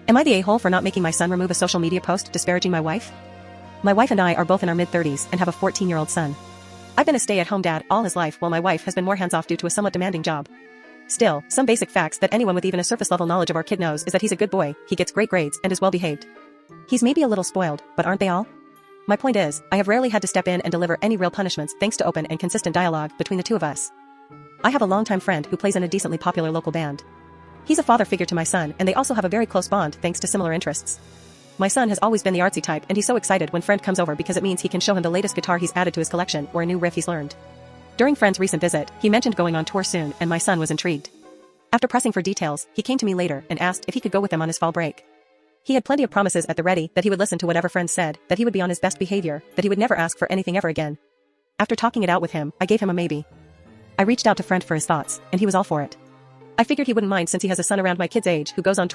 Am I the a-hole for not making my son remove a social media post disparaging my wife? My wife and I are both in our mid-30s and have a 14-year-old son. I've been a stay-at-home dad all his life while my wife has been more hands-off due to a somewhat demanding job. Still, some basic facts that anyone with even a surface-level knowledge of our kid knows is that he's a good boy, he gets great grades, and is well-behaved. He's maybe a little spoiled, but aren't they all? My point is, I have rarely had to step in and deliver any real punishments thanks to open and consistent dialogue between the two of us. I have a longtime friend who plays in a decently popular local band. He's a father figure to my son, and they also have a very close bond thanks to similar interests. My son has always been the artsy type, and he's so excited when friend comes over because it means he can show him the latest guitar he's added to his collection or a new riff he's learned. During friend's recent visit, he mentioned going on tour soon, and my son was intrigued. After pressing for details, he came to me later and asked if he could go with him on his fall break. He had plenty of promises at the ready that he would listen to whatever friends said, that he would be on his best behavior, that he would never ask for anything ever again. After talking it out with him, I gave him a maybe. I reached out to friend for his thoughts, and he was all for it. I figured he wouldn't mind since he has a son around my kid's age who goes on tour